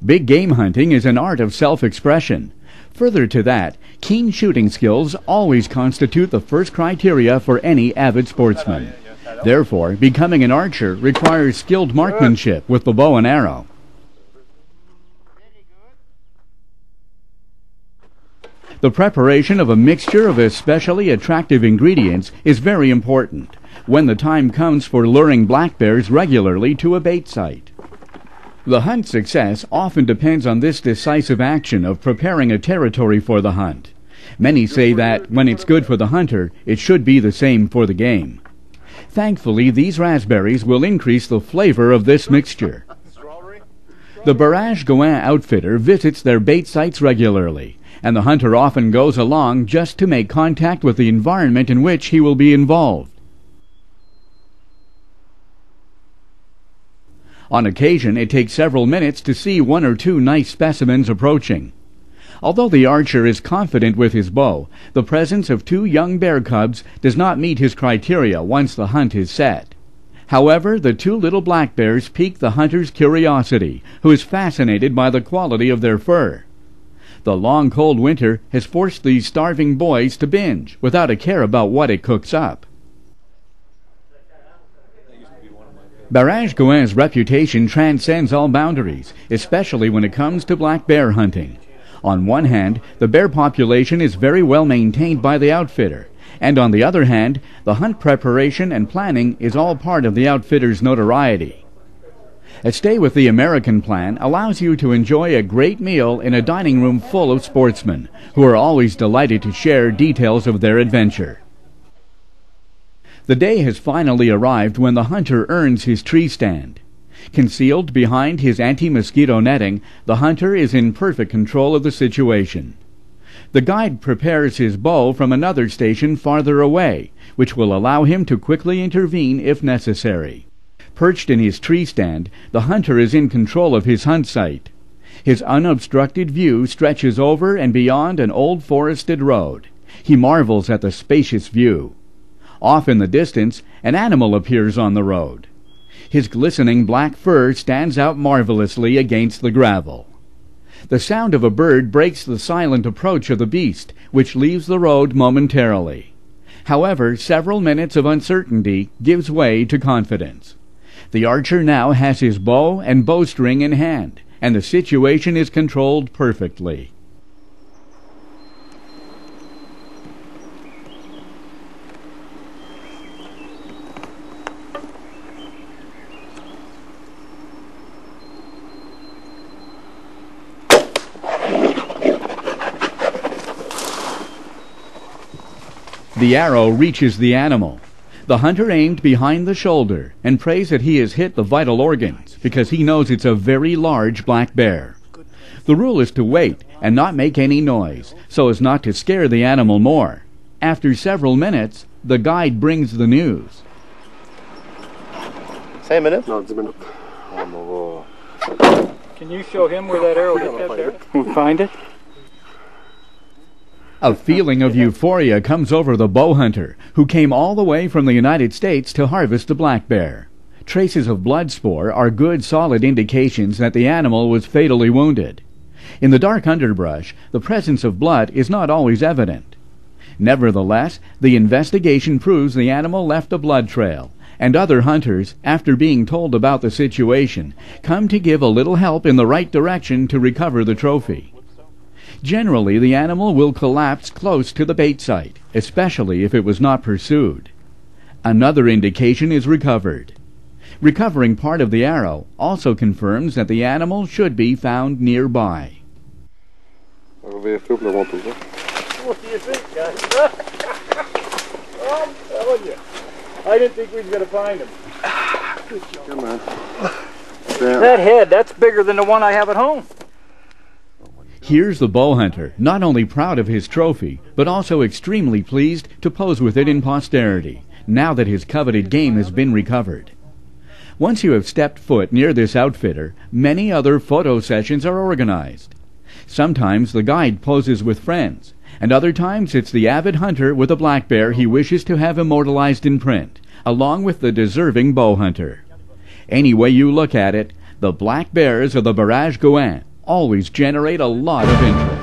Big game hunting is an art of self-expression. Further to that, keen shooting skills always constitute the first criteria for any avid sportsman. Therefore, becoming an archer requires skilled marksmanship with the bow and arrow. The preparation of a mixture of especially attractive ingredients is very important when the time comes for luring black bears regularly to a bait site. The hunt's success often depends on this decisive action of preparing a territory for the hunt. Many say that when it's good for the hunter, it should be the same for the game. Thankfully, these raspberries will increase the flavor of this mixture. The barrage gouin outfitter visits their bait sites regularly, and the hunter often goes along just to make contact with the environment in which he will be involved. On occasion, it takes several minutes to see one or two nice specimens approaching. Although the archer is confident with his bow, the presence of two young bear cubs does not meet his criteria once the hunt is set. However, the two little black bears pique the hunter's curiosity, who is fascinated by the quality of their fur. The long cold winter has forced these starving boys to binge without a care about what it cooks up. Barrage gouin's reputation transcends all boundaries, especially when it comes to black bear hunting. On one hand, the bear population is very well maintained by the outfitter, and on the other hand, the hunt preparation and planning is all part of the outfitter's notoriety. A stay with the American plan allows you to enjoy a great meal in a dining room full of sportsmen, who are always delighted to share details of their adventure. The day has finally arrived when the hunter earns his tree stand. Concealed behind his anti-mosquito netting, the hunter is in perfect control of the situation. The guide prepares his bow from another station farther away, which will allow him to quickly intervene if necessary. Perched in his tree stand, the hunter is in control of his hunt site. His unobstructed view stretches over and beyond an old forested road. He marvels at the spacious view. Off in the distance, an animal appears on the road. His glistening black fur stands out marvelously against the gravel. The sound of a bird breaks the silent approach of the beast, which leaves the road momentarily. However, several minutes of uncertainty gives way to confidence. The archer now has his bow and bowstring in hand, and the situation is controlled perfectly. The arrow reaches the animal. The hunter aimed behind the shoulder and prays that he has hit the vital organs, because he knows it's a very large black bear. The rule is to wait and not make any noise, so as not to scare the animal more. After several minutes, the guide brings the news. 5 minutes? No, it's a minute. Can you show him where that arrow hit that bear? We'll find it. A feeling of euphoria comes over the bow hunter, who came all the way from the United States to harvest a black bear. Traces of blood spore are good solid indications that the animal was fatally wounded. In the dark underbrush, the presence of blood is not always evident. Nevertheless, the investigation proves the animal left a blood trail, and other hunters, after being told about the situation, come to give a little help in the right direction to recover the trophy. Generally, the animal will collapse close to the bait site, especially if it was not pursued. Another indication is recovered. Recovering part of the arrow also confirms that the animal should be found nearby. What do you think, guys? I'm telling you, I didn't think we was going to find him. Come on. That head, that's bigger than the one I have at home. Here's the bow hunter, not only proud of his trophy, but also extremely pleased to pose with it in posterity, now that his coveted game has been recovered. Once you have stepped foot near this outfitter, many other photo sessions are organized. Sometimes the guide poses with friends, and other times it's the avid hunter with a black bear he wishes to have immortalized in print, along with the deserving bow hunter. Any way you look at it, the black bears of the barrage gouin always generate a lot of interest.